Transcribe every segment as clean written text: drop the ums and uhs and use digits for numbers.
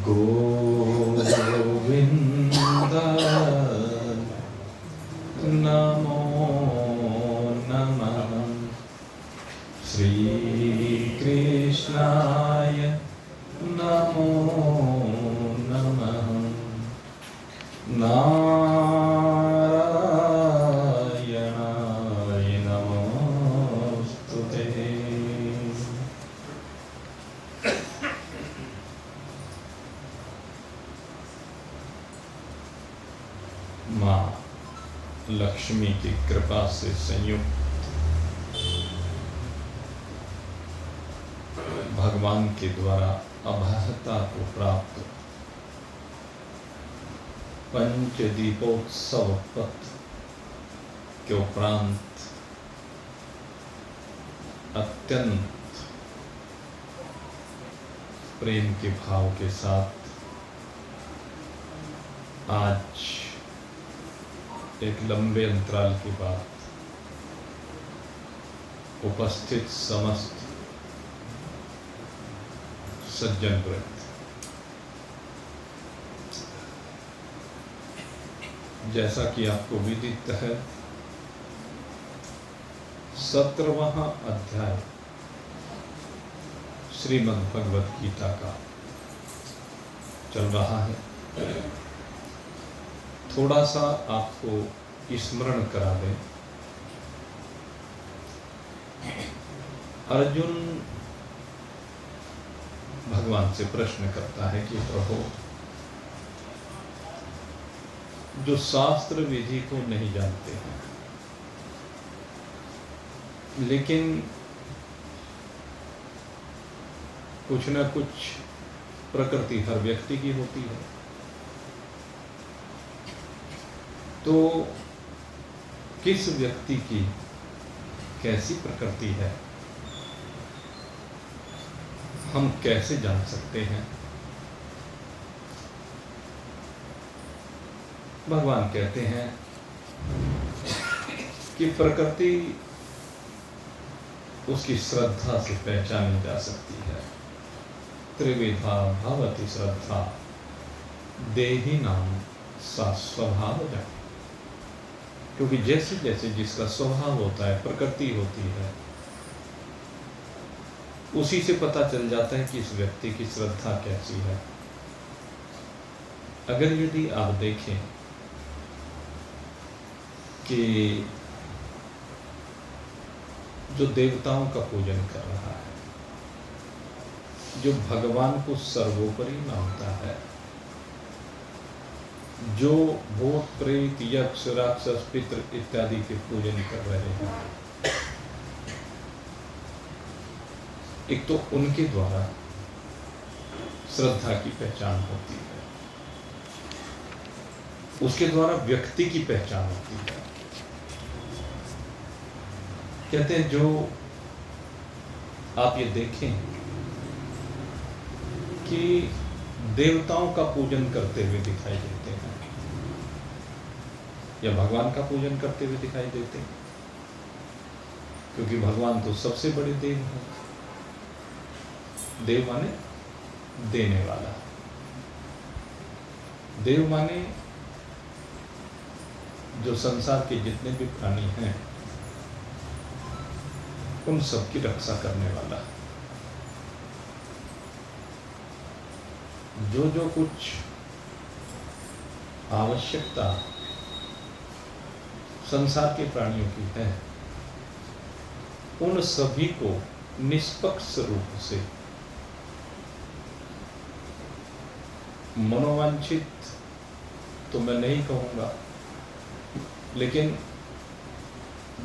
गोविंद नमो नमः। श्री कृष्णाय नमो नमः। नारायणाय नमोस्तुते। माँ लक्ष्मी की कृपा से संयुक्त भगवान के द्वारा अभयता को प्राप्त पंच दीपोत्सव पथ के उपरांत अत्यंत प्रेम के भाव के साथ आज एक लंबे अंतराल के बाद उपस्थित समस्त सज्जन वृंद, जैसा कि आपको विदित है, 17वां अध्याय श्रीमद् भगवत गीता का चल रहा है। थोड़ा सा आपको स्मरण करा दें। अर्जुन भगवान से प्रश्न करता है कि प्रभु, जो शास्त्र विधि को नहीं जानते हैं, लेकिन कुछ न कुछ प्रकृति हर व्यक्ति की होती है, तो किस व्यक्ति की कैसी प्रकृति है हम कैसे जान सकते हैं? भगवान कहते हैं कि प्रकृति उसकी श्रद्धा से पहचानी जा सकती है। त्रिविधा भवति श्रद्धा देहि नाम सा स्वभावजा। क्योंकि जैसे जैसे जिसका स्वभाव होता है, प्रकृति होती है, उसी से पता चल जाता है कि इस व्यक्ति की श्रद्धा कैसी है। अगर यदि आप देखें कि जो देवताओं का पूजन कर रहा है, जो भगवान को सर्वोपरि मानता है, जो भूत प्रेत यक्ष राक्षस पितृ इत्यादि के पूजन कर रहे हैं, एक तो उनके द्वारा श्रद्धा की पहचान होती है, उसके द्वारा व्यक्ति की पहचान होती है। कहते हैं जो आप ये देखें कि देवताओं का पूजन करते हुए दिखाई देते हैं या भगवान का पूजन करते हुए दिखाई देते हैं, क्योंकि भगवान तो सबसे बड़े देव हैं। देव माने देने वाला, देव माने जो संसार के जितने भी प्राणी हैं उन सबकी रक्षा करने वाला। जो जो कुछ आवश्यकता संसार के प्राणियों की है, उन सभी को निष्पक्ष रूप से, मनोवांछित तो मैं नहीं कहूँगा, लेकिन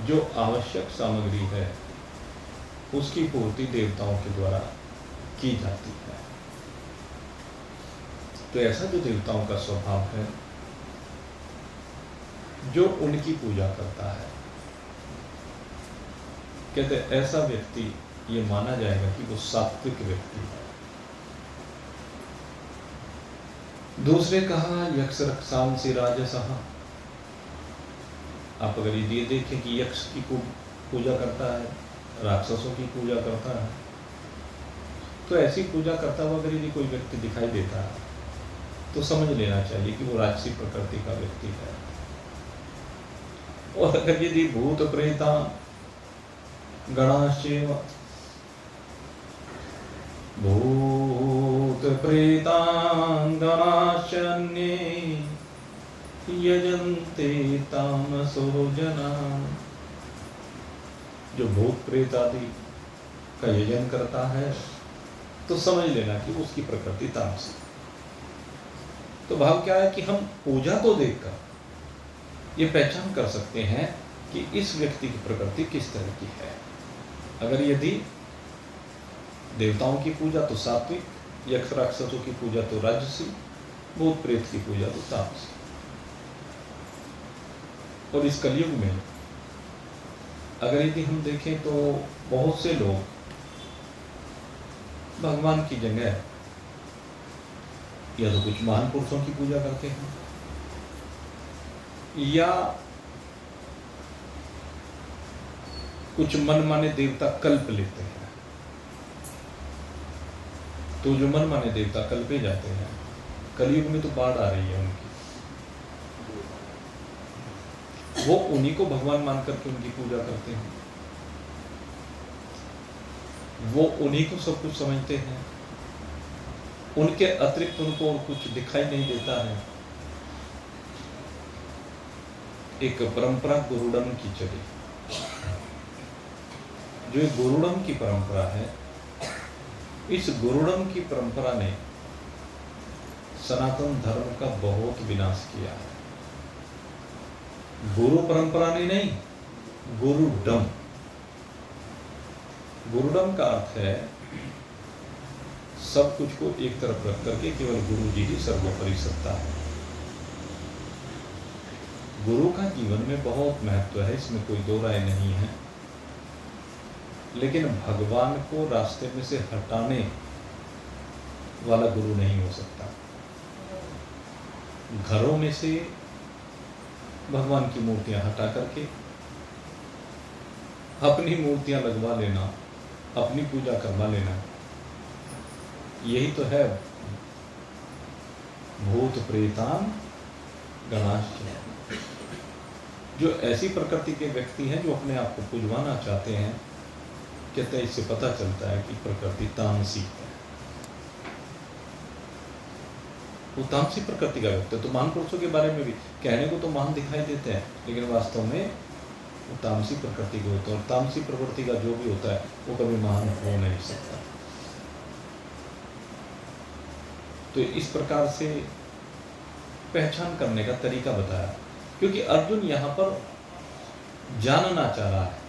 जो आवश्यक सामग्री है उसकी पूर्ति देवताओं के द्वारा की जाती है। तो ऐसा जो देवताओं का स्वभाव है, जो उनकी पूजा करता है, कहते ऐसा व्यक्ति ये माना जाएगा कि वो सात्विक व्यक्ति है। दूसरे कहा यक्ष रक्षांसि राजसः। आप अगर ये देखें कि यक्ष की पूजा करता है, राक्षसों की पूजा करता है, तो ऐसी पूजा करता हुआ अगर यदि कोई व्यक्ति दिखाई देता है तो समझ लेना चाहिए कि वो राजसी प्रकृति का व्यक्ति है। और अगर यदि भूत प्रेता गणाश्चैव भूत प्रेतांगनाश्चन्ये यजन्ते तामसो जना, जो भूत प्रेत आदि का यजन करता है तो समझ लेना कि उसकी प्रकृति तामसी। तो भाव क्या है कि हम पूजा को देखकर ये पहचान कर सकते हैं कि इस व्यक्ति की प्रकृति किस तरह की है। अगर यदि देवताओं की पूजा तो सात्विक, यक्ष राक्षसों की पूजा तो राजसी, भूत प्रेत की पूजा तो तामसी। और इस कलयुग में अगर यदि हम देखें तो बहुत से लोग भगवान की जगह या तो कुछ महान पुरुषों की पूजा करते हैं या कुछ मनमाने देवता कल्प लेते हैं। तो जो मनमाने देवता कल्पे जाते हैं, कलयुग में तो बाढ़ आ रही है उनकी, वो उन्हीं को भगवान मान करके उनकी पूजा करते हैं, वो उन्हीं को सब कुछ समझते हैं, उनके अतिरिक्त उनको और कुछ दिखाई नहीं देता है। एक परंपरा गुरुडम की चली, जो गुरुडम की परंपरा है, इस गुरुडम की परंपरा ने सनातन धर्म का बहुत विनाश किया है। गुरु परंपरा ने नहीं, गुरुडम। गुरुडम का अर्थ है सब कुछ को एक तरफ रख करके केवल गुरु जी ही सर्वोपरि सत्ता है। गुरु का जीवन में बहुत महत्व है, इसमें कोई दो राय नहीं है, लेकिन भगवान को रास्ते में से हटाने वाला गुरु नहीं हो सकता। घरों में से भगवान की मूर्तियां हटा करके अपनी मूर्तियां लगवा लेना, अपनी पूजा करवा लेना, यही तो है भूत प्रेतान गणाश्चैव। जो ऐसी प्रकृति के व्यक्ति हैं जो अपने आप को पूजवाना चाहते हैं, कहते हैं इससे पता चलता है कि प्रकृति तामसी है। वो तामसी प्रकृति का व्यक्ति है। तो महान पुरुषों के बारे में भी कहने को तो महान दिखाई देते हैं, लेकिन वास्तव में वो तामसी प्रकृति के होते हैं। और तामसी प्रकृति का जो भी होता है वो कभी महान हो नहीं सकता। तो इस प्रकार से पहचान करने का तरीका बताया, क्योंकि अर्जुन यहाँ पर जानना चाह रहा है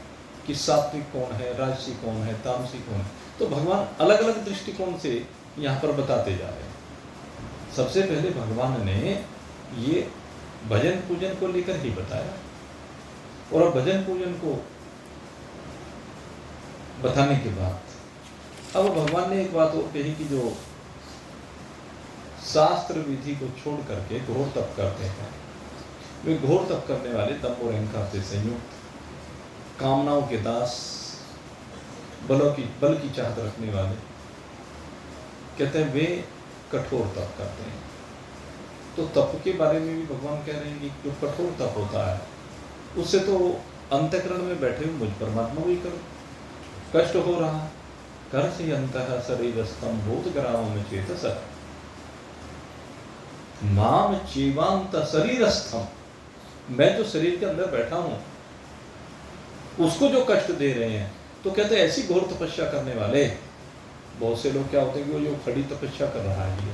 कि सात्विक कौन है, राजसी कौन है, तामसी कौन है। तो भगवान अलग अलग दृष्टिकोण से यहाँ पर बताते जा रहे हैं। सबसे पहले भगवान ने ये भजन पूजन को लेकर ही बताया, और अब भजन पूजन को बताने के बाद अब भगवान ने एक बात और कही कि जो शास्त्र विधि को छोड़ करके घोर तप करते हैं, वे घोर तप करने वाले दंभ और अहंकार से संयुक्त, कामनाओं के दास, बल की चाहत रखने वाले, कहते हैं वे कठोर तप करते हैं। तो तप के बारे में भी भगवान कह रहे हैं कि जो कठोर तप होता है उससे तो अंतःकरण में बैठे हुए मुझ परमात्मा को ही करो, कष्ट हो रहा कर से अंतः शरीरस्थम भूत ग्रामम चेतस माम चेवांत शरीरस्थम, मैं जो शरीर के अंदर बैठा हूं उसको जो कष्ट दे रहे हैं। तो कहते हैं ऐसी घोर तपस्या करने वाले, बहुत से लोग क्या होते हैं कि वो जो खड़ी तपस्या कर रहा है, ये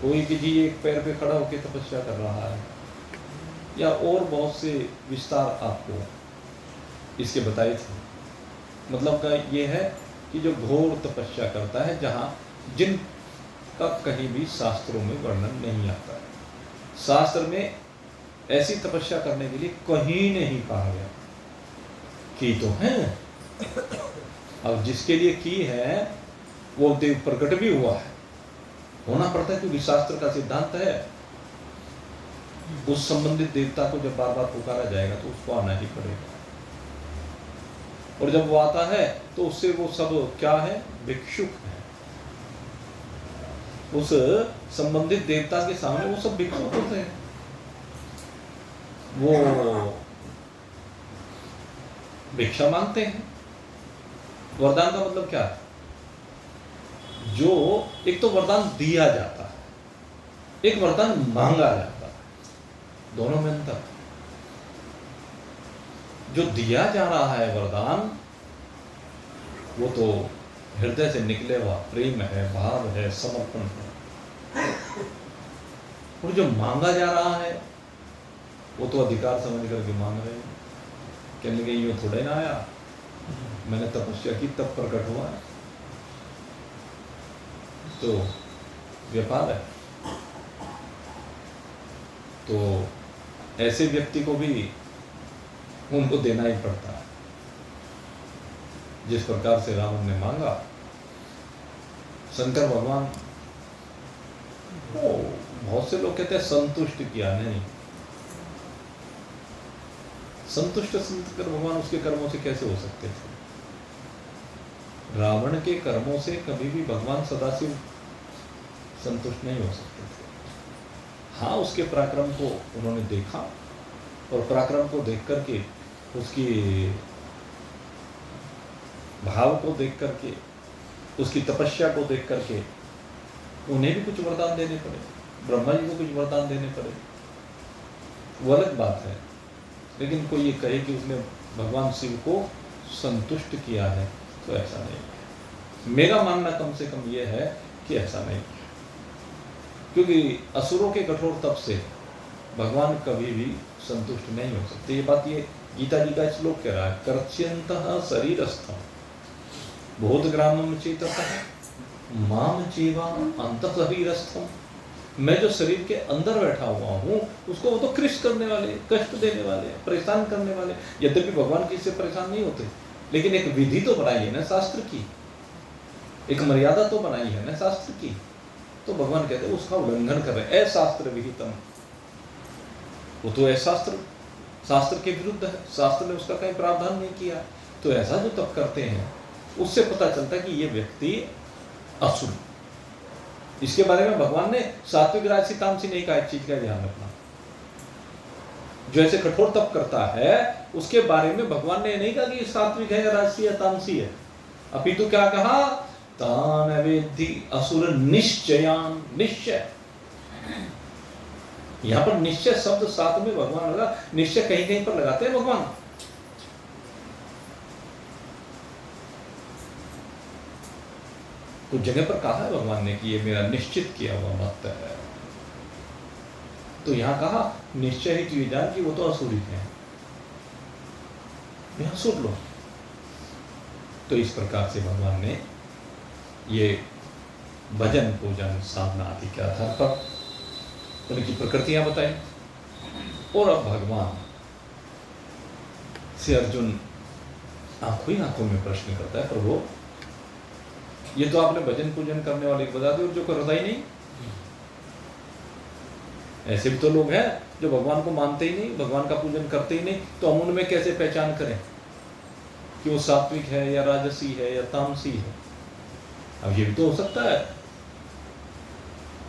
कोई कि जी एक पैर पे खड़ा होकर तपस्या कर रहा है, या और बहुत से विस्तार आपको इसके बताए थे। मतलब का ये है कि जो घोर तपस्या करता है, जहाँ जिनका कहीं भी शास्त्रों में वर्णन नहीं आता है। शास्त्र में ऐसी तपस्या करने के लिए कहीं नहीं कहा गया, की तो है, अब जिसके लिए की है वो देव प्रकट भी हुआ है, होना पड़ता है, क्योंकि शास्त्र का सिद्धांत है उस संबंधित देवता को जब बार बार पुकारा जाएगा तो उसको आना ही पड़ेगा। और जब वो आता है तो उससे वो सब क्या है, भिक्षुक है। उस संबंधित देवता के सामने वो सब भिक्षुक होते हैं। वो भिक्षा मांगते हैं। वरदान का मतलब क्या है? जो एक तो वरदान दिया जाता है, एक वरदान मांगा जाता है, दोनों में अंतर। जो दिया जा रहा है वरदान, वो तो हृदय से निकले हुआ प्रेम है, भाव है, समर्पण है। और जो मांगा जा रहा है वो तो अधिकार समझ करके मांग रहे हैं। कहने लगे यूं थोड़े ना आया, मैंने तपस्या की तब प्रकट हुआ है। तो व्यापार है। तो ऐसे व्यक्ति को भी उनको देना ही पड़ता है। जिस प्रकार से रावण ने मांगा, शंकर भगवान बहुत से लोग कहते हैं संतुष्ट किया, नहीं। संतुष्ट शंकर भगवान उसके कर्मों से कैसे हो सकते थे? रावण के कर्मों से कभी भी भगवान सदाशिव संतुष्ट नहीं हो सकते थे। हाँ, उसके पराक्रम को उन्होंने देखा और पराक्रम को देख करके, उसकी भाव को देख करके, उसकी तपस्या को देख करके उन्हें भी कुछ वरदान देने पड़े, ब्रह्मा जी को कुछ वरदान देने पड़े। वो अलग बात है। लेकिन कोई ये कहे कि उसने भगवान शिव को संतुष्ट किया है, तो ऐसा नहीं है। मेरा मानना कम से कम ये है कि ऐसा नहीं है। क्योंकि असुरों के कठोर तप से भगवान कभी भी संतुष्ट नहीं हो सकते। ये बात ये गीता जी का श्लोक कह रहा है, कर्च्यन्तः शरीरस्थं बोधग्रामं चेतसः माम चेवा अंतः शरीरस्थं। मैं जो शरीर के अंदर बैठा हुआ हूँ, उसको वो तो कृष्ण करने वाले, कष्ट देने वाले, परेशान करने वाले। यद्यपि भगवान किसी से परेशान नहीं होते, लेकिन एक विधि तो बनाई है ना शास्त्र की, एक मर्यादा तो बनाई है ना शास्त्र की। तो भगवान कहते हैं उसका उल्लंघन कर रहे हैं। अशास्त्र विहितम, वो तो अशास्त्र, शास्त्र के विरुद्ध है। शास्त्र ने उसका कहीं प्रावधान नहीं किया। तो ऐसा जो तप करते हैं, उससे पता चलता है कि ये व्यक्ति असुर। इसके बारे में भगवान ने सात्विक राजसी तामसी नहीं कहा। एक चीज का ध्यान रखना, जो ऐसे कठोर तप करता है उसके बारे में भगवान ने नहीं कहा कि सात्विक है या राजसी या तामसी है। अपितु क्या कहा, तान वेद्धि असुर निश्चयान। निश्चय, यहां पर निश्चय शब्द साथ में भगवान लगा। निश्चय कहीं कहीं पर लगाते हैं भगवान। कुछ जगह पर कहा है भगवान ने कि ये मेरा निश्चित किया हुआ मत है। तो यहां कहा निश्चय ही, तो ये जान कि वो तो असुरी है, यहां सुन लो। तो इस प्रकार से भगवान ने ये भजन पूजन साधना आदि के आधार पर उनकी प्रकृतियां बताई। और अब भगवान से अर्जुन आंखों ही आंखों में प्रश्न करता है, प्रभु ये तो आपने भजन पूजन करने वाले को बता दिया, और जो करता ही नहीं। ऐसे भी तो लोग हैं जो भगवान को मानते ही नहीं, भगवान का पूजन करते ही नहीं। तो हम उनमें कैसे पहचान करें कि वो सात्विक है या राजसी है या तामसी है? अब ये भी तो हो सकता है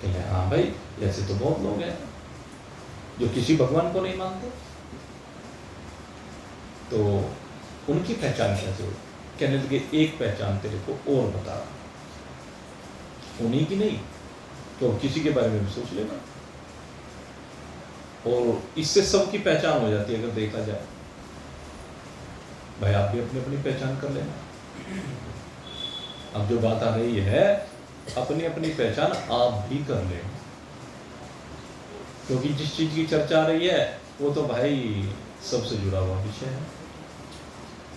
कि हाँ भाई, ऐसे तो बहुत लोग हैं जो किसी भगवान को नहीं मानते। तो उनकी पहचान कैसे हो? कहने लगे एक पहचान तेरे को और बता रहा, उन्हीं की नहीं तो किसी के बारे में भी सोच लेना, और इससे सबकी पहचान हो जाती है। अगर देखा जाए भाई, आप भी अपनी अपनी पहचान कर लेना। अब जो बात आ रही है, अपनी अपनी पहचान आप भी कर लेना, क्योंकि जिस चीज की चर्चा आ रही है वो तो भाई सबसे जुड़ा हुआ विषय है।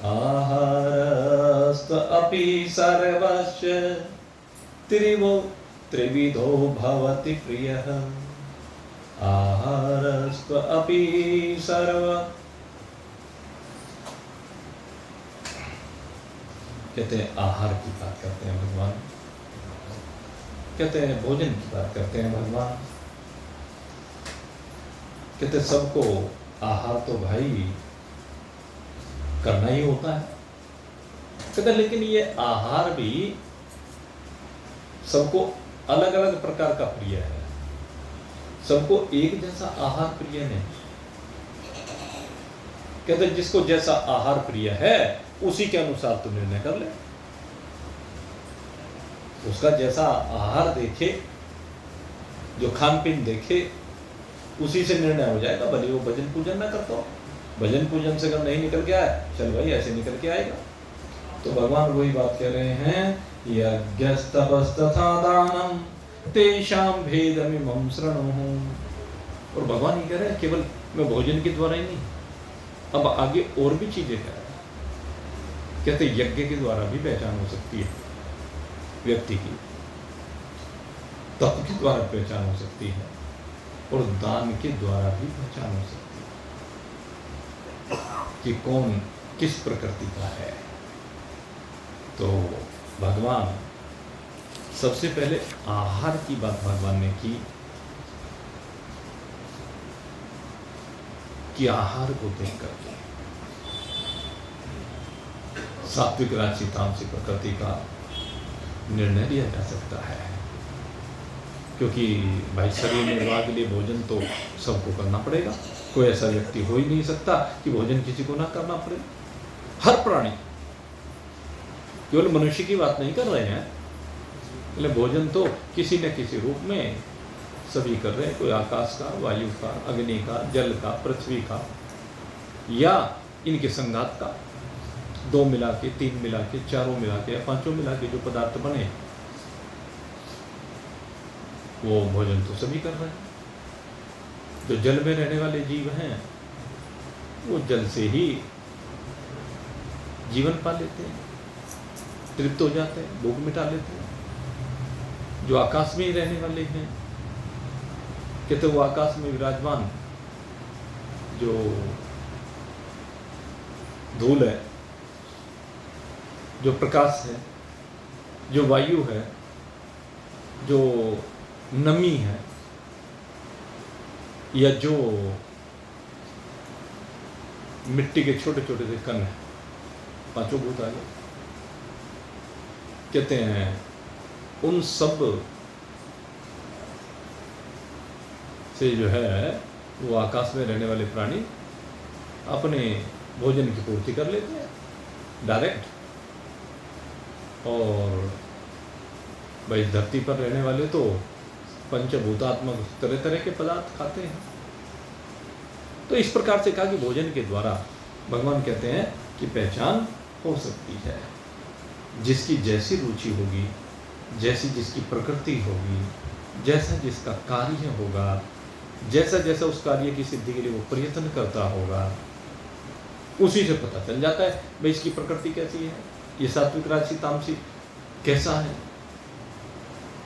आहारस्त अपि सर्वस्य त्रिविधो भवति प्रियः। आहारस्त अपि सर्व, कहते हैं आहार की बात करते हैं भगवान, कहते हैं भोजन की बात करते हैं भगवान, कहते सबको आहार तो भाई करना ही होता है। कहते लेकिन ये आहार भी सबको अलग अलग प्रकार का प्रिय है, सबको एक जैसा आहार प्रिय नहीं। कहते जिसको जैसा आहार प्रिय है उसी के अनुसार तू निर्णय कर ले, उसका जैसा आहार देखे, जो खान पीन देखे, उसी से निर्णय हो जाएगा। भले वो भजन पूजन ना करता हो, भजन पूजन से अगर नहीं निकल के आए, चल भाई ऐसे निकल के आएगा। तो भगवान वही बात कह रहे हैं, यज्ञस्तपस्तथा दानम तेषां भेदमिमं शृणुः। और भगवान ये कह रहे हैं केवल मैं भोजन के द्वारा ही नहीं, अब आगे और भी चीजें कह रहे हैं। कहते यज्ञ के द्वारा भी पहचान हो सकती है व्यक्ति की, तप के द्वारा पहचान हो सकती है, और दान के द्वारा भी पहचान हो सकती है कि कौन किस प्रकृति का है। तो भगवान सबसे पहले आहार की बात भगवान ने की कि आहार को देख करके सात्विक राजसी तामसिक प्रकृति का निर्णय लिया जा सकता है। क्योंकि भाई शरीर निर्वाह के लिए भोजन तो सबको करना पड़ेगा, कोई ऐसा व्यक्ति हो ही नहीं सकता कि भोजन किसी को ना करना पड़े। हर प्राणी, केवल मनुष्य की बात नहीं कर रहे हैं, इसलिए भोजन तो किसी न किसी रूप में सभी कर रहे हैं। कोई आकाश का, वायु का, अग्नि का, जल का, पृथ्वी का, या इनके संघात का, 2 मिला के, 3 मिला के, 4 मिला के या 5 मिला के जो पदार्थ बने वो भोजन तो सभी कर रहे हैं। जो जल में रहने वाले जीव हैं वो जल से ही जीवन पा लेते हैं, तृप्त हो जाते हैं, भूख मिटा लेते हैं। जो आकाश में ही रहने वाले हैं, कहते वो आकाश में विराजमान जो धूल है, जो प्रकाश है, जो वायु है, जो नमी है, या जो मिट्टी के छोटे छोटे से कण है, 5 भूत आ गए, कहते हैं उन सब से जो है वो आकाश में रहने वाले प्राणी अपने भोजन की पूर्ति कर लेते हैं डायरेक्ट। और भाई धरती पर रहने वाले तो पंचभूतात्मक तरह तरह के पदार्थ खाते हैं। तो इस प्रकार से कहा कि भोजन के द्वारा भगवान कहते हैं कि पहचान हो सकती है। जिसकी जैसी रुचि होगी, जैसी जिसकी प्रकृति होगी, जैसा जिसका कार्य होगा, जैसा जैसा उस कार्य की सिद्धि के लिए वो प्रयत्न करता होगा, उसी से पता चल जाता है भाई इसकी प्रकृति कैसी है, ये सात्विक राजसी तामसिक कैसा है,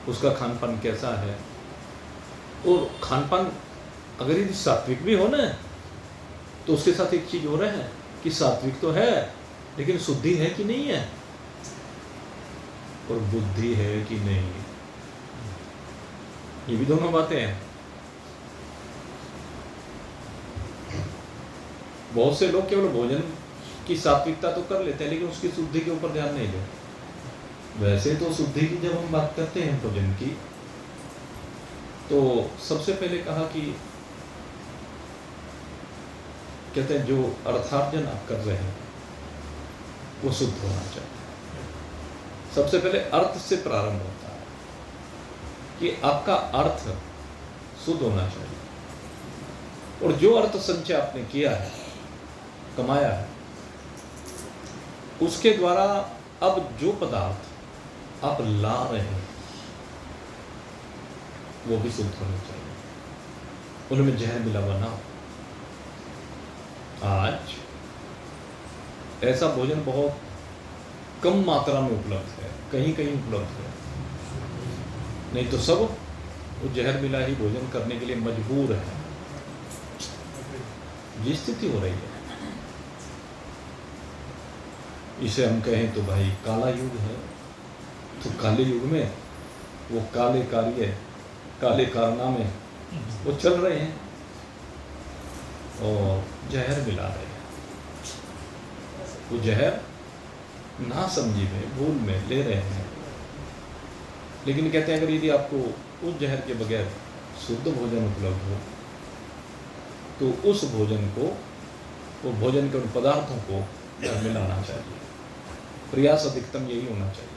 उसका खान पान कैसा है। और खान पान अगर यदि सात्विक भी हो ना, तो उसके साथ एक चीज हो रहा है कि सात्विक तो है लेकिन शुद्धि है कि नहीं है, और बुद्धि है कि नहीं, ये भी दोनों बातें हैं। बहुत से लोग केवल भोजन की सात्विकता तो कर लेते हैं लेकिन उसकी शुद्धि के ऊपर ध्यान नहीं देते। वैसे तो शुद्धि की जब हम बात करते हैं भोजन की, तो सबसे पहले कहा कि कहते हैं जो अर्थार्जन आप कर रहे हैं वो शुद्ध होना चाहिए। सबसे पहले अर्थ से प्रारंभ होता है कि आपका अर्थ शुद्ध होना चाहिए, और जो अर्थ संचय आपने किया है, कमाया है, उसके द्वारा अब जो पदार्थ आप ला रहे हैं वो भी शुद्ध होने चाहिए, उनमें जहर मिला हुआ ना हो। आज ऐसा भोजन बहुत कम मात्रा में उपलब्ध है, कहीं कहीं उपलब्ध है, नहीं तो सब वो जहर मिला ही भोजन करने के लिए मजबूर है। ये स्थिति हो रही है। इसे हम कहें तो भाई काला युग है, तो काले युग में वो काले कार्य, काले कारनामे वो चल रहे हैं और जहर मिला रहे हैं। वो जहर ना समझी में, भूल में ले रहे हैं। लेकिन कहते हैं अगर यदि आपको उस जहर के बगैर शुद्ध भोजन उपलब्ध हो तो उस भोजन को, वो भोजन के उन पदार्थों को घर में लाना चाहिए। प्रयास अधिकतम यही होना चाहिए।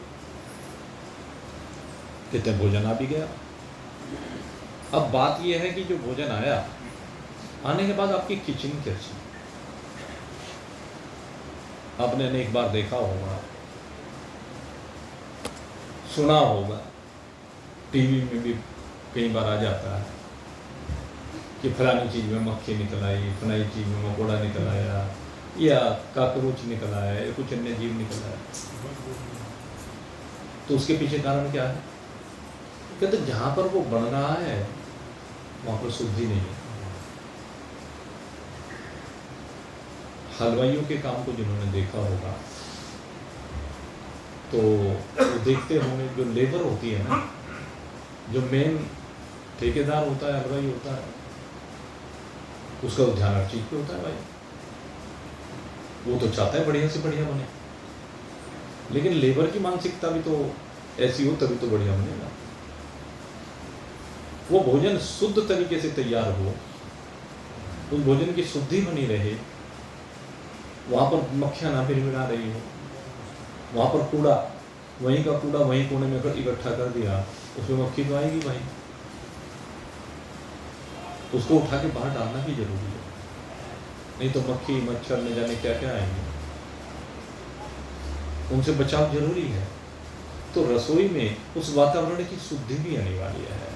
कहते हैं भोजन आ भी गया। अब बात यह है कि जो भोजन आया, आने के बाद आपकी किचन कैसी। आपने अनेक बार देखा होगा, सुना होगा, टीवी में भी कई बार आ जाता है कि फलानी चीज़ में मक्खी निकल आई, फलानी चीज़ में मकोड़ा निकल आया, या काकरोच निकल आया, या कुछ अन्य जीव निकल आया। तो उसके पीछे कारण क्या है? कहते जहाँ पर वो बन रहा है वहाँ पर शुद्धि नहीं है। हलवाइयों के काम को जिन्होंने देखा होगा तो वो देखते होंगे, जो लेबर होती है ना, जो मेन ठेकेदार होता है, हलवाई होता है, उसका तो ध्यान हर चीज पे होता है भाई। वो तो चाहता है बढ़िया से बढ़िया बने, लेकिन लेबर की मानसिकता भी तो ऐसी हो तभी तो बढ़िया बनेगा। वो भोजन शुद्ध तरीके से तैयार हो, उस भोजन की शुद्धि बनी रहे, वहाँ पर मक्खियाँ ना भिड़भिड़ा रही हो, वहाँ पर कूड़ा, वहीं का कूड़ा वहीं कोने में इकट्ठा कर दिया, उसमें मक्खी तो आएगी भाई। उसको उठा के बाहर डालना भी जरूरी है, नहीं तो मक्खी मच्छर न जाने क्या क्या आएंगे, उनसे बचाव जरूरी है। तो रसोई में उस वातावरण की शुद्धि भी अनिवार्य है।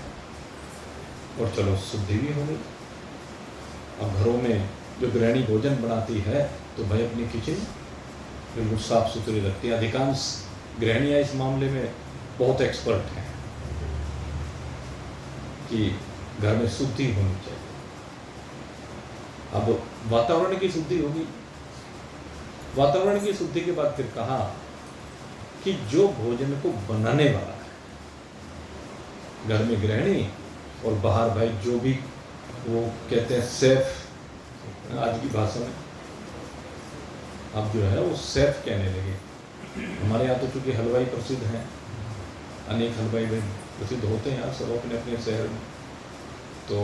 और चलो शुद्धि भी हो गई। अब घरों में जो गृहिणी भोजन बनाती है तो भाई अपनी किचन बिल्कुल साफ सुथरी रखती है। अधिकांश गृहिणियाँ इस मामले में बहुत एक्सपर्ट हैं कि घर में शुद्धि होनी चाहिए। अब वातावरण की शुद्धि होगी, वातावरण की शुद्धि के बाद फिर कहा कि जो भोजन को बनाने वाला है, घर में गृहिणी और बाहर भाई जो भी वो कहते हैं सेफ, आज की भाषा में अब जो है वो सेफ कहने लगे। हमारे यहाँ तो चूँकि हलवाई प्रसिद्ध हैं, अनेक हलवाई भाई प्रसिद्ध होते हैं सब अपने अपने शहर में, तो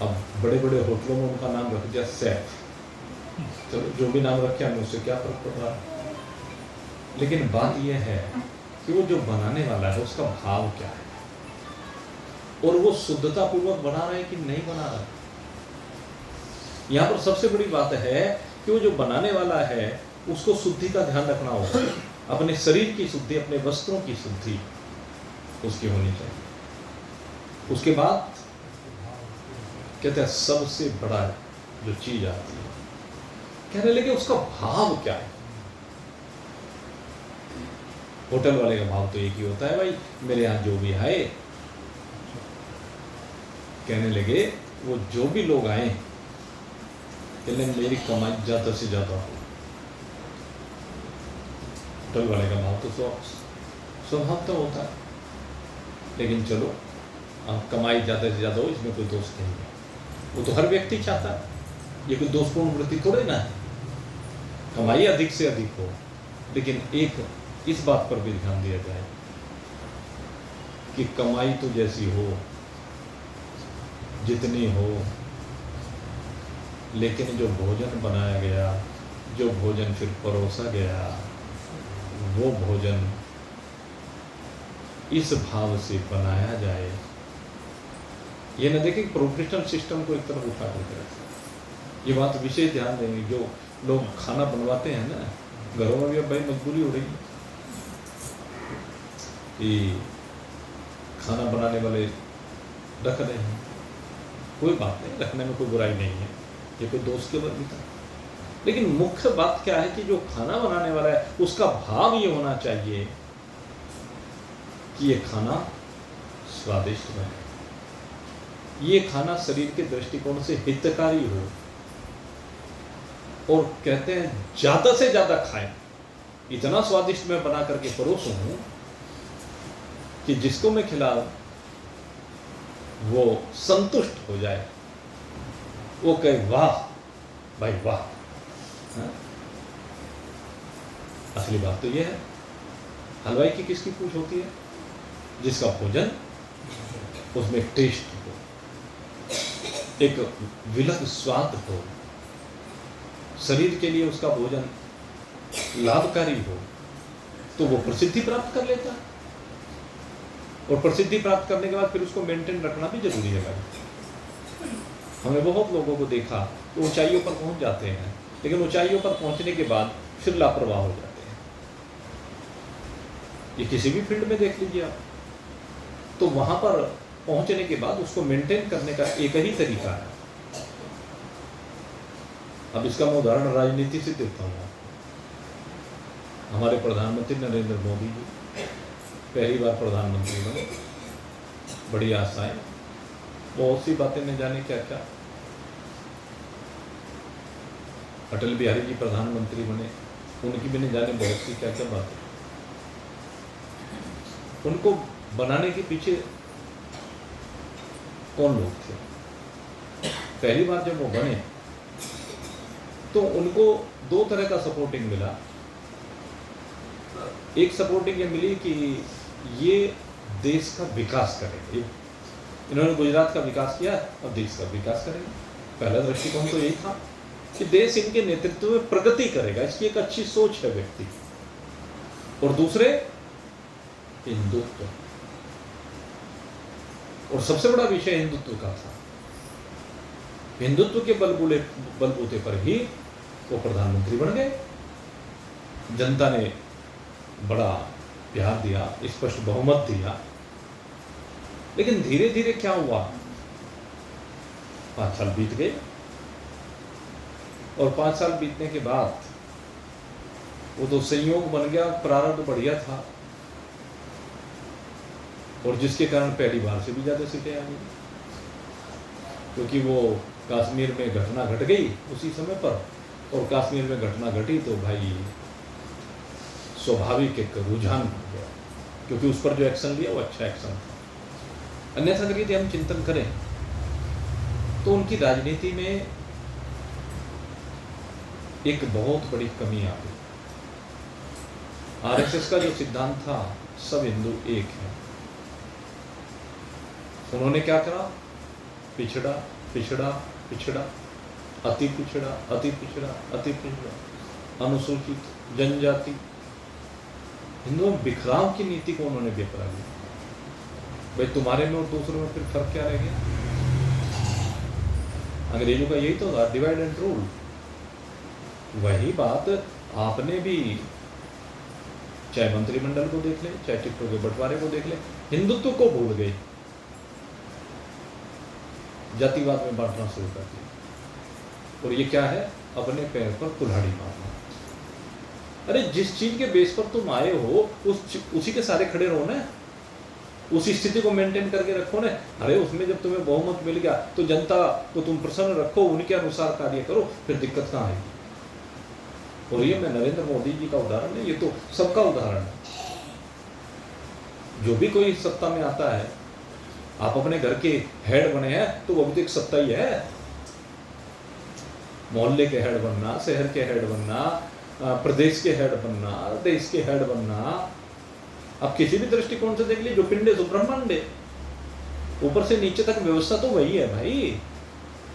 अब बड़े बड़े होटलों में उनका नाम रख दिया सेफ। चलो जो भी नाम रखे हमें उससे क्या फर्क पड़ रहा है। लेकिन बात यह है कि वो जो बनाने वाला है उसका भाव क्या है, और वो शुद्धता पूर्वक बना रहा है कि नहीं बना रहा है। यहाँ पर सबसे बड़ी बात है कि वो जो बनाने वाला है उसको शुद्धि का ध्यान रखना होगा। अपने शरीर की शुद्धि, अपने वस्त्रों की शुद्धि उसकी होनी चाहिए। उसके बाद कहते हैं सबसे बड़ा जो चीज आती है, कहने लगे उसका भाव क्या है। होटल वाले का भाव तो एक ही होता है भाई, मेरे यहाँ जो भी आए, कहने लगे वो जो भी लोग आए कहने मेरी कमाई ज़्यादा से ज़्यादा हो। होटल वाले का भाव तो स्वभाव तो होता है, लेकिन चलो अब कमाई ज़्यादा से ज़्यादा हो इसमें कोई दोष नहीं है, वो तो हर व्यक्ति चाहता है, ये कोई दोषपूर्ण वृत्ति थोड़े ना है, कमाई अधिक से अधिक हो। लेकिन एक इस बात पर भी ध्यान दिया जाए कि कमाई तो जैसी हो, जितनी हो, लेकिन जो भोजन बनाया गया, जो भोजन फिर परोसा गया, वो भोजन इस भाव से बनाया जाए। ये न देखें प्रोफेशनल सिस्टम को एक तरफ उठा करके रखें। ये बात विशेष ध्यान देंगे, जो लोग खाना बनवाते हैं ना घरों में भी, अब भाई मजबूरी हो रही है कि खाना बनाने वाले रख रहे हैं, कोई बात नहीं, रखने में कोई बुराई नहीं है, ये कोई दोस्त के वर्ग भी था। लेकिन मुख्य बात क्या है कि जो खाना बनाने वाला है उसका भाव ये होना चाहिए कि ये खाना स्वादिष्ट बने, ये खाना शरीर के दृष्टिकोण से हितकारी हो, और कहते हैं ज्यादा से ज्यादा खाएं। इतना स्वादिष्ट मैं बना करके परोसूं कि जिसको मैं खिलाऊं वो संतुष्ट हो जाए, वो कहे वाह भाई वाह। असली बात तो यह है, हलवाई की किसकी पूछ होती है? जिसका भोजन उसमें टेस्ट हो, एक विलग स्वाद हो, शरीर के लिए उसका भोजन लाभकारी हो, तो वो प्रसिद्धि प्राप्त कर लेता है। और प्रसिद्धि प्राप्त करने के बाद फिर उसको मेंटेन रखना भी जरूरी है भाई। हमने बहुत लोगों को देखा तो ऊंचाइयों पर पहुंच जाते हैं, लेकिन ऊंचाइयों पर पहुंचने के बाद फिर लापरवाह हो जाते हैं। ये किसी भी फील्ड में देख लीजिए आप, तो वहां पर पहुंचने के बाद उसको मेंटेन करने का एक ही तरीका है। अब इसका मैं उदाहरण राजनीति से देता हूँ। हमारे प्रधानमंत्री नरेंद्र मोदी जी पहली बार प्रधानमंत्री बने, बड़ी आशाएं, बहुत सी बातें न जाने क्या क्या। अटल बिहारी जी प्रधानमंत्री बने, उनकी भी न जाने बहुत सी क्या क्या बातें। उनको बनाने के पीछे कौन लोग थे? पहली बार जब वो बने तो उनको दो तरह का सपोर्टिंग मिला। एक सपोर्टिंग ये मिली कि ये देश का विकास करेंगे, इन्होंने गुजरात का विकास किया और देश का विकास करेंगे। पहला दृष्टिकोण तो यही था कि देश इनके नेतृत्व में प्रगति करेगा, इसकी एक अच्छी सोच है व्यक्ति। और दूसरे हिंदुत्व, और सबसे बड़ा विषय हिंदुत्व का था। हिंदुत्व के बलबूते पर ही वो प्रधानमंत्री बन गए। जनता ने बड़ा प्यार दिया, स्पष्ट बहुमत दिया। लेकिन धीरे धीरे क्या हुआ, 5 साल बीत गए और 5 साल बीतने के बाद वो तो संयोग बन गया, प्रारब्ध बढ़िया था, और जिसके कारण पहली बार से भी ज्यादा सीटें आ गई। क्योंकि वो कश्मीर में घटना घट गई उसी समय पर, और कश्मीर में घटना घटी तो भाई स्वाभाविक एक रुझान हो गया, क्योंकि उस पर जो एक्शन लिया वो अच्छा एक्शन था। अन्यथा अगर यदि हम चिंतन करें तो उनकी राजनीति में एक बहुत बड़ी कमी आ गई। आरएसएस का जो सिद्धांत था, सब हिंदू एक है, उन्होंने क्या करा? पिछड़ा पिछड़ा पिछड़ा, अति पिछड़ा अति पिछड़ा अति पिछड़ा, अनुसूचित, जनजाति, हिंदुओं में बिखराव की नीति को उन्होंने बेपरा लिया। भाई तुम्हारे में और दूसरों में फिर फर्क क्या रह गया? अंग्रेजों का यही तो था, डिवाइड एंड रूल। वही बात आपने भी, चाहे मंत्रिमंडल को देख ले, चाहे टिकटों के बंटवारे को देख ले, हिंदुत्व को भूल गए, जातिवाद में बांटना शुरू कर दिया। और ये क्या है? अपने पैर पर कुल्हाड़ी मारना। अरे जिस चीज के बेस पर तुम आए हो उसी के सारे खड़े रहो ना, उसी स्थिति को मेंटेन करके रखो ना। अरे उसमें जब तुम्हें बहुमत मिल गया तो जनता को तुम प्रसन्न रखो, उनके अनुसार कार्य करो, फिर दिक्कत कहाँ आएगी? और ये मैं नरेंद्र मोदी जी का उदाहरण नहीं, ये तो सबका उदाहरण है। जो भी कोई सत्ता में आता है, आप अपने घर के हेड बने हैं तो वो भी तो एक सत्ता ही है। मोहल्ले के हेड बनना, शहर के हेड बनना, प्रदेश के हेड बनना, देश के हेड बनना, आप किसी भी दृष्टिकोण से देख लीजिए, जो पिंड है सो ब्रह्मांड है, ऊपर से नीचे तक व्यवस्था तो वही है भाई।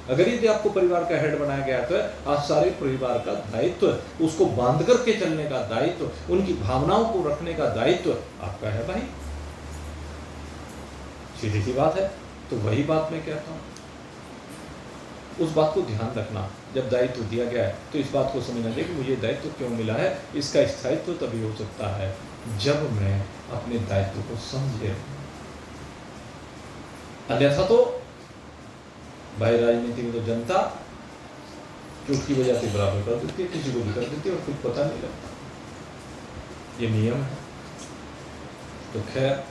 अगर यदि आपको परिवार का हेड बनाया गया तो आज सारे परिवार का दायित्व, उसको बांध करके चलने का दायित्व, उनकी भावनाओं को रखने का दायित्व आपका है भाई। सीधी सी बात है। तो वही बात मैं कहता हूँ, उस बात को ध्यान रखना। जब दायित्व दिया गया है तो इस बात को समझना चाहिए कि मुझे दायित्व क्यों मिला है। इसका स्थायित्व तभी हो सकता है जब मैं अपने दायित्व को समझे। अन्यथा तो भाई राजनीति में तो जनता चुटकी बजाती बराबर कर देती है, किसी को भी कर देती है और कुछ पता नहीं लगता। ये नियम है। तो खैर,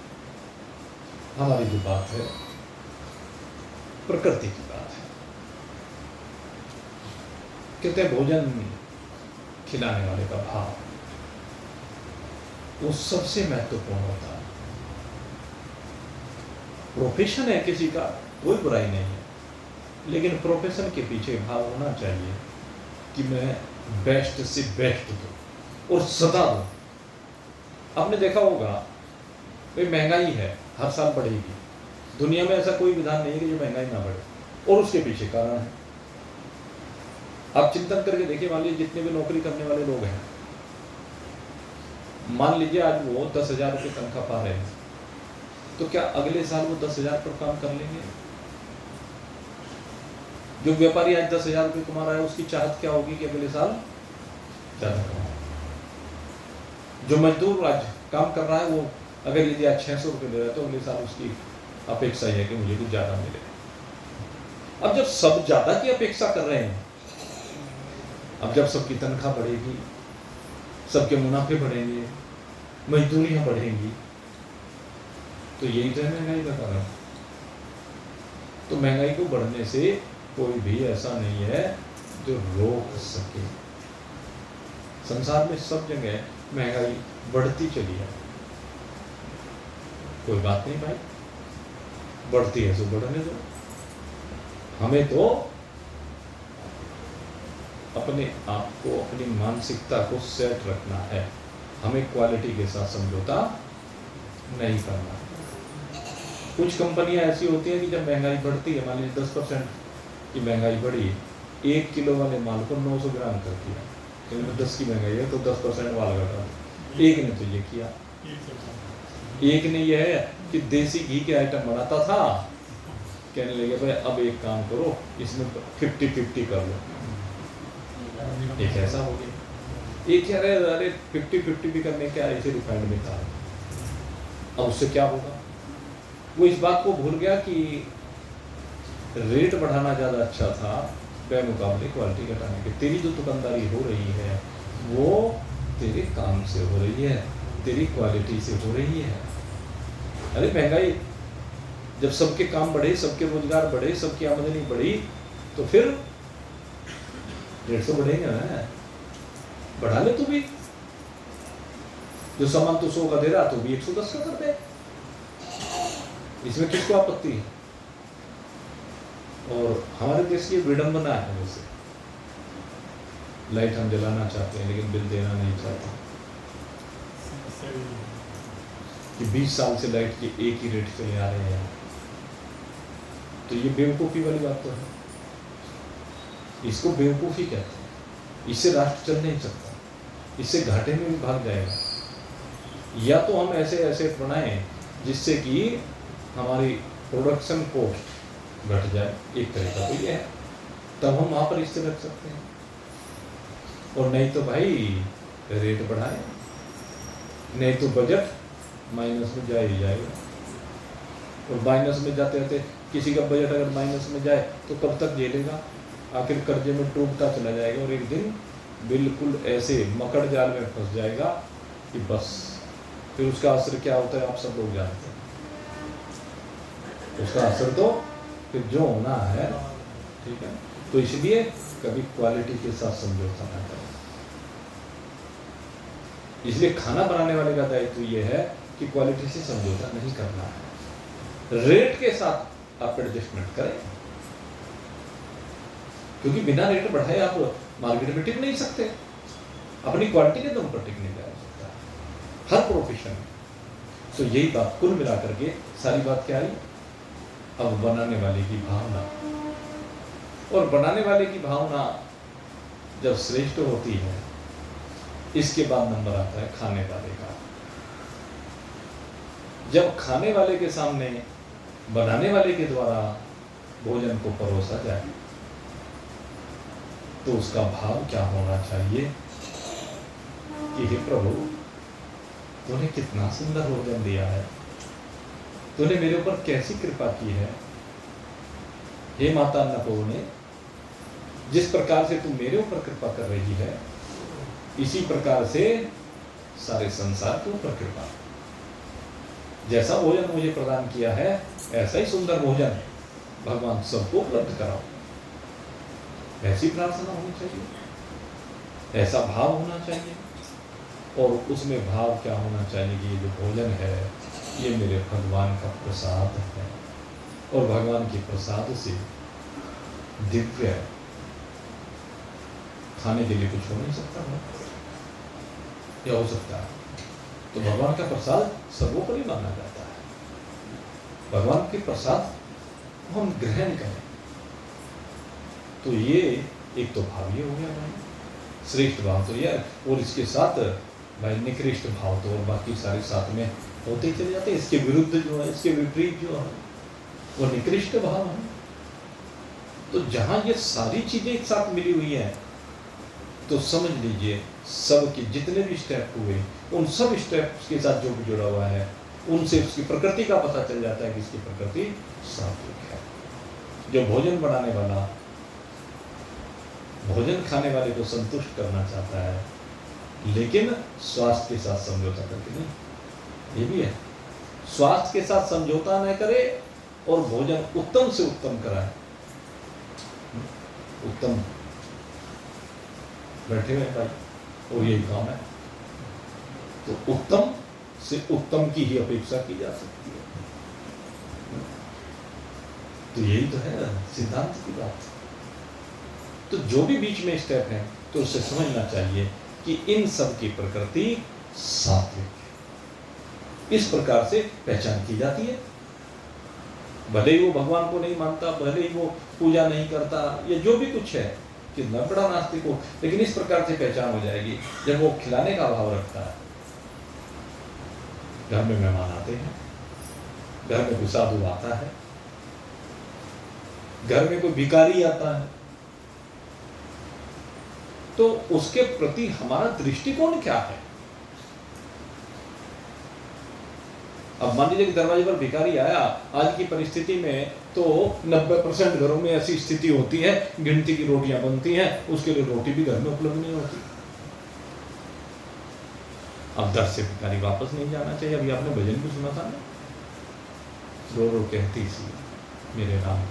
हमारी जो बात है प्रकृति की बात है। कहते हैं भोजन खिलाने वाले का भाव वो सबसे महत्वपूर्ण होता है। प्रोफेशन है किसी का, कोई बुराई नहीं है, लेकिन प्रोफेशन के पीछे भाव होना चाहिए कि मैं बेस्ट से बेस्ट दूं। और सदा दो। आपने देखा होगा भाई महंगाई है, हर साल बढ़ेगी। दुनिया में ऐसा कोई विधान नहीं है कि जो महंगाई ना बढ़े, और उसके पीछे कारण है। आप चिंतन करके देखिए, मान लीजिए जितने भी नौकरी करने वाले लोग हैं, मान लीजिए आज वो 10,000 रुपये तनख्वाह पा रहे हैं, तो क्या अगले साल वो 10,000 पर काम कर लेंगे? जो व्यापारी आज 10,000 रुपये कमा रहा है, उसकी चाहत क्या होगी कि अगले साल ज्यादा कमाए। जो मजदूर आज काम कर रहा है, वो अगर यदि आज 600 रुपये ले रहा है, तो अगले साल उसकी अपेक्षा है कि मुझे कुछ ज्यादा मिले। अब जब सब ज्यादा की अपेक्षा कर रहे हैं, अब जब सबकी तनख्वाह बढ़ेगी, सबके मुनाफे बढ़ेंगे, मजदूरियां बढ़ेंगी, तो यही तो है महंगाई का कारण। तो महंगाई को बढ़ने से कोई भी ऐसा नहीं है जो रोक सके। संसार में सब जगह महंगाई बढ़ती चली है, कोई बात नहीं भाई, बढ़ती है तो बढ़ने दो। हमें तो अपने आप को, अपनी मानसिकता को सेट रखना है। हमें क्वालिटी के साथ समझौता नहीं करना। कुछ कंपनियां ऐसी होती हैं कि जब महंगाई बढ़ती है, मान लीजिए 10% की महंगाई बढ़ी, 1 किलो वाले माल को 900 ग्राम कर दिया। क्योंकि 10 की महंगाई है तो 10% वाला घटा। एक ने तो ये किया, एक ने यह है कि देसी घी के आइटम बनाता था, कहने लगे भाई अब एक काम करो, इसमें 50-50 कर लो। एक ऐसा हो गया। एक कह रहे अरे 50-50 भी करने क्या, ऐसे रिफाइंड में था। अब उससे क्या होगा? वो इस बात को भूल गया कि रेट बढ़ाना ज़्यादा अच्छा था बेमुकाबले क्वालिटी घटाने के। तेरी जो दुकानदारी हो रही है वो तेरे काम से हो रही है, तेरी क्वालिटी से हो रही है। अरे महंगाई, जब सबके काम बढ़े, सबके रोजगार बढ़े, सबकी आमदनी बढ़ी, तो फिर 150 बढ़ेंगे ना, बढ़ा ले तू भी। जो सामान तू 100 का दे रहा तो भी 110 का कर दे, इसमें किसको आपत्ति है? और हमारे देश की विडंबना है, वैसे लाइट हम जलाना चाहते हैं लेकिन बिल देना नहीं चाहते, कि 20 साल से लाइट के एक ही रेट चले आ रहे हैं। तो ये बेवकूफ़ी वाली बात तो है, इसको बेवकूफ़ी कहते हैं। इससे राष्ट्र चल नहीं सकता, इससे घाटे में भी भाग जाएगा। या तो हम ऐसे एसेट बनाएं जिससे कि हमारी प्रोडक्शन कॉस्ट घट जाए, एक तरीका तो ये है, तब हम वहाँ पर इससे रख सकते हैं। और नहीं तो भाई रेट बढ़ाएं, नहीं तो बजट माइनस में जा ही जाएगा। और माइनस में जाते रहते, किसी का बजट अगर माइनस में जाए तो कब तक झेलेगा? आखिर कर्जे में डूबता चला जाएगा और एक दिन बिल्कुल ऐसे मकड़ जाल में फंस जाएगा कि बस। फिर उसका असर क्या होता है आप सब लोग जानते हैं। उसका असर तो फिर जो होना है, ठीक है। तो इसलिए कभी क्वालिटी के साथ समझौता ना करें। इसलिए खाना बनाने वाले का दायित्व ये है कि क्वालिटी से समझौता नहीं करना है। रेट के साथ आप एडजस्टमेंट करें, क्योंकि बिना रेट बढ़ाए आप मार्केट में टिक नहीं सकते। अपनी क्वालिटी के दम पर टिक नहीं जा सकता हर प्रोफेशन में। तो यही बात कुल मिला करके सारी बात क्या आई? अब बनाने वाले की भावना, और बनाने वाले की भावना जब श्रेष्ठ होती है, इसके बाद नंबर आता है खाने वाले का। जब खाने वाले के सामने बनाने वाले के द्वारा भोजन को परोसा जाए तो उसका भाव क्या होना चाहिए कि हे प्रभु, तूने कितना सुंदर भोजन दिया है, तूने मेरे ऊपर कैसी कृपा की है। हे माता अन्नपूर्णे, जिस प्रकार से तू मेरे ऊपर कृपा कर रही है, इसी प्रकार से सारे संसार के ऊपर कृपा। जैसा भोजन मुझे प्रदान किया है, ऐसा ही सुंदर भोजन भगवान सबको उपलब्ध कराओ। ऐसी प्रार्थना होनी चाहिए, ऐसा भाव होना चाहिए। और उसमें भाव क्या होना चाहिए कि ये जो भोजन है ये मेरे भगवान का प्रसाद है, और भगवान के प्रसाद से दिव्य खाने के लिए कुछ हो नहीं सकता है। या हो सकता है। तो भगवान का प्रसाद सर्वोपरि माना जाता है। भगवान के प्रसाद को हम ग्रहण करें, तो ये एक तो भाव ये हो गया भाई, श्रेष्ठ भाव तो यार, और इसके साथ भाई निकृष्ट भाव तो और बाकी सारे साथ में होते चले जाते हैं। इसके विरुद्ध जो है, इसके विपरीत जो है वो निकृष्ट भाव है। तो जहां ये सारी चीजें एक साथ मिली हुई है, तो समझ लीजिए सब के जितने भी स्टेप हुए, उन सब स्टेप्स के साथ जो भी जुड़ा हुआ है, उनसे उसकी प्रकृति का पता चल जाता है कि इसकी प्रकृति सात्विक है। जो भोजन बनाने वाला भोजन खाने वाले को संतुष्ट करना चाहता है, लेकिन स्वास्थ्य के साथ समझौता करके नहीं, ये भी है। स्वास्थ्य के साथ समझौता न करे और भोजन उत्तम से उत्तम कराए। उत्तम बैठे हुए भाई, और यही काम है, तो उत्तम से उत्तम की ही अपेक्षा की जा सकती है। तो यही तो है सिद्धांत की बात। तो जो भी बीच में स्टेप है, तो उसे समझना चाहिए कि इन सब की प्रकृति सात्विक है। इस प्रकार से पहचान की जाती है। भले ही वो भगवान को नहीं मानता, भले ही वो पूजा नहीं करता, या जो भी कुछ है कि न बड़ा नास्तिक हो, लेकिन इस प्रकार से पहचान हो जाएगी जब वो खिलाने का भाव रखता है। घर में मेहमान आते हैं, घर में कोई साधु आता है, घर में कोई भिखारी आता है, तो उसके प्रति हमारा दृष्टिकोण क्या है? अब मान लीजिए कि दरवाजे पर भिखारी आया, आज की परिस्थिति में तो 90% घरों में ऐसी स्थिति होती है, गिनती की रोटियां बनती हैं, उसके लिए रोटी भी घर में उपलब्ध नहीं होती। अब दर से भिखारी वापस नहीं जाना चाहिए। अभी आपने भजन भी सुना था ना, रो रो कहती सी मेरे राम,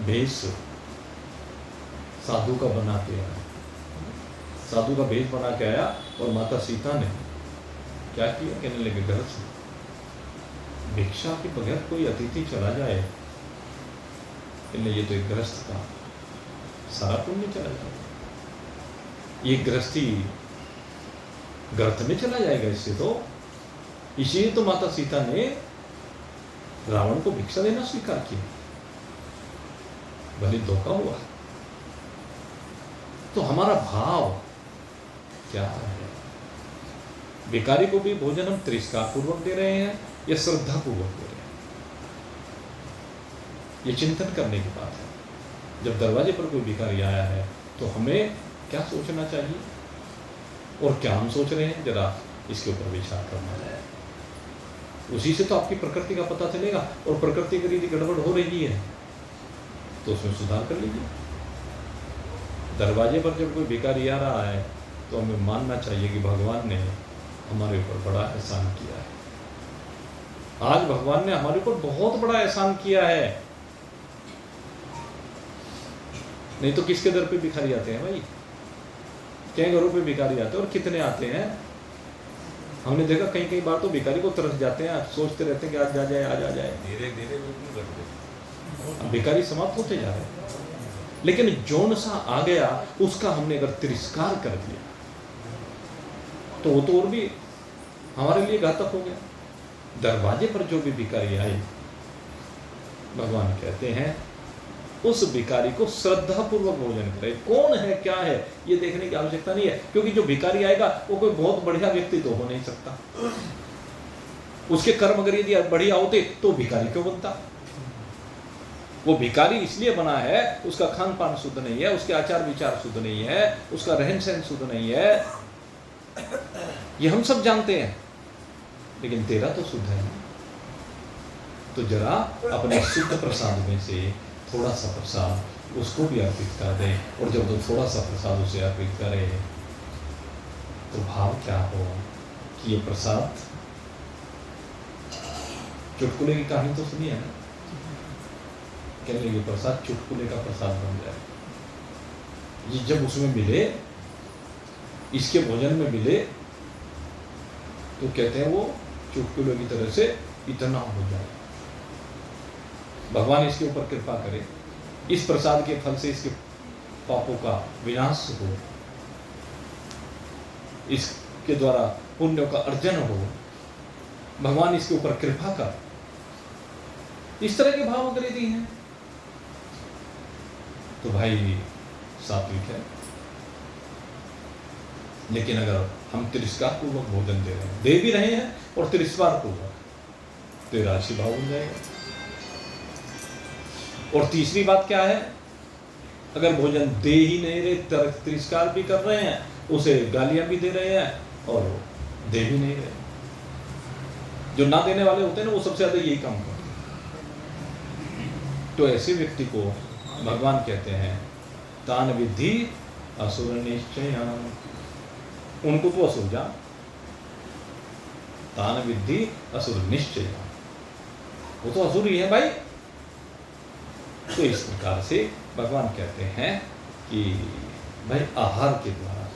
भेष साधु का बना के आया, साधु का भेष बना के आया, और माता सीता ने क्या किया? कहने लगे घर से भिक्षा के बगैर कोई अतिथि चला जाए, ये तो एक गृहस्थ का सारा पुण्य चला जाएगा, ये गृहस्थी गर्त में चला जाएगा इससे। तो इसीलिए तो माता सीता ने रावण को भिक्षा देना स्वीकार किया, भले धोखा हुआ। तो हमारा भाव क्या है? भिखारी को भी भोजन हम तिरस्कार पूर्वक दे रहे हैं या श्रद्धा पूर्वक दे रहे हैं? ये चिंतन करने की बात है। जब दरवाजे पर कोई भिखारी आया है, तो हमें क्या सोचना चाहिए और क्या हम सोच रहे हैं, जरा इसके ऊपर विचार करना है। उसी से तो आपकी प्रकृति का पता चलेगा। और प्रकृति की यदि गड़बड़ हो रही है तो उसमें सुधार कर लीजिए। दरवाजे पर जब कोई भिखारी आ रहा है, तो हमें मानना चाहिए कि भगवान ने हमारे ऊपर बड़ा एहसान किया है। आज भगवान ने हमारे ऊपर बहुत बड़ा एहसान किया है। नहीं तो किसके दर पे भिखारी आते हैं भाई? कई घरों पे भिखारी आते हैं, और कितने आते हैं। हमने देखा कई बार तो भिखारी को तरस जाते हैं, सोचते रहते हैं कि आज जा जाए, आज आ जाए। धीरे धीरे बिल्कुल करते, भिखारी समाप्त होते जा रहे हैं। लेकिन जौन सा आ गया, उसका हमने अगर तिरस्कार कर दिया, तो वो तो और भी हमारे लिए घातक हो गया। दरवाजे पर जो भी भिखारी आए, भगवान कहते हैं उस भिखारी को श्रद्धा पूर्वक भोजन करे। कौन है, क्या है, ये देखने की आवश्यकता नहीं है, क्योंकि जो भिखारी आएगा वो कोई बहुत बढ़िया व्यक्ति तो हो नहीं सकता। उसके कर्म अगर यदि बढ़िया होते तो भिखारी क्यों बनता? वो भिखारी इसलिए बना है, उसका खान पान शुद्ध नहीं है, उसके आचार विचार शुद्ध नहीं है, उसका रहन सहन शुद्ध नहीं है, ये हम सब जानते हैं। लेकिन तेरा तो शुद्ध है। तो जरा अपने शुद्ध प्रसाद में से थोड़ा सा प्रसाद उसको भी अर्पित कर दे। और जब तो थोड़ा सा प्रसाद उसे अर्पित करे, तो भाव क्या हो कि ये प्रसाद, चुटकुले की कहानी तो सुनी है ना, कहने लगे प्रसाद चुटकुले का प्रसाद बन जाए। ये जब उसमें मिले, इसके भोजन में मिले, तो कहते हैं वो चुटकुले की तरह से इतना हो जाए। भगवान इसके ऊपर कृपा करे, इस प्रसाद के फल से इसके पापों का विनाश हो। इसके द्वारा पुण्य का अर्जन हो, भगवान इसके ऊपर कृपा कर, इस तरह के भाव अगर यदि हैं तो भाई सात्विक है। लेकिन अगर हम तिरस्कार पूर्वक भोजन दे रहे हैं, दे भी रहे हैं और तिरस्कार पूर्वक, तो राशि भाव बन जाएगा। और तीसरी बात क्या है, अगर भोजन दे ही नहीं रहे, तिरस्कार भी कर रहे हैं, उसे गालियां भी दे रहे हैं और दे भी नहीं रहे। जो ना देने वाले होते हैं ना, वो सबसे ज्यादा यही काम करते हैं। तो ऐसे व्यक्ति को भगवान कहते हैं तान विद्धि असुर निश्चय, उनको तो असुर जान, तान विद्धि असुर निश्चय, वो तो असुर ही है भाई। तो इस प्रकार से भगवान कहते हैं कि भाई आहार के द्वारा,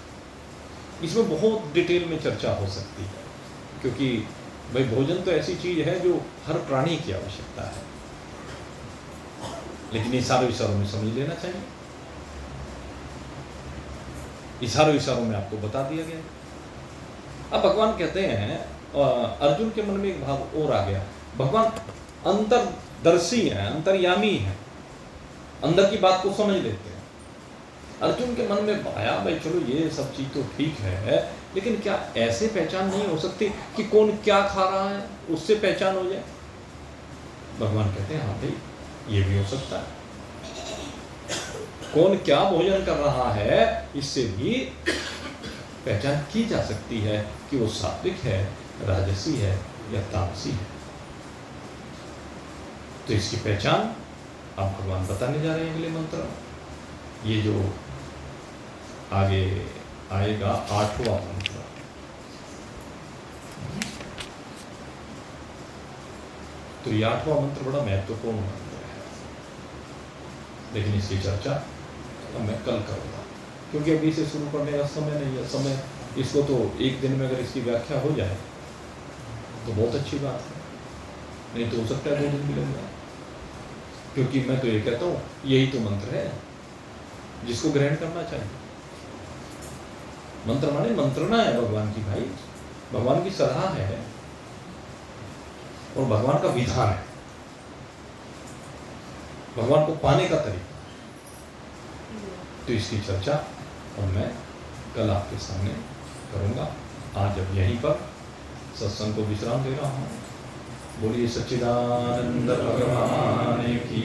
इसमें बहुत डिटेल में चर्चा हो सकती है, क्योंकि भाई भोजन तो ऐसी चीज है जो हर प्राणी की आवश्यकता है, लेकिन इशारों इशारों में समझ लेना चाहिए। इशारों इशारों में आपको बता दिया गया। अब भगवान कहते हैं, अर्जुन के मन में एक भाव और आ गया, भगवान अंतरदर्शी है, अंतर्यामी है, अंदर की बात को समझ लेते हैं। अर्जुन के मन में आया भाई चलो ये सब चीज तो ठीक है, लेकिन क्या ऐसे पहचान नहीं हो सकती कि कौन क्या खा रहा है, उससे पहचान हो जाए? भगवान कहते हैं हाँ भाई ये भी हो सकता है, कौन क्या भोजन कर रहा है इससे भी पहचान की जा सकती है कि वो सात्विक है, राजसी है या तामसी है। तो इसकी पहचान अब भगवान बताने जा रहे हैं अगले मंत्र। ये जो आगे आएगा 8वां मंत्र, तो ये 8वां मंत्र बड़ा महत्वपूर्ण मंत्र है, लेकिन इसकी चर्चा अब मैं कल करूँगा, क्योंकि अभी से शुरू करने का समय नहीं है। समय इसको तो एक दिन में अगर इसकी व्याख्या हो जाए तो बहुत अच्छी बात है, नहीं तो हो सकता है 2 दिन भी लग जाए, क्योंकि मैं तो ये कहता हूँ यही तो मंत्र है जिसको ग्रहण करना चाहिए। मंत्र माने मंत्रणा है भगवान की भाई, भगवान की सलाह है और भगवान का विधान है, भगवान को पाने का तरीका। तो इसकी चर्चा और मैं कल आपके सामने करूंगा। आज अब यहीं पर सत्संग को विश्राम दे रहा हूँ। बोलिए सच्चिदानंद भगवान की।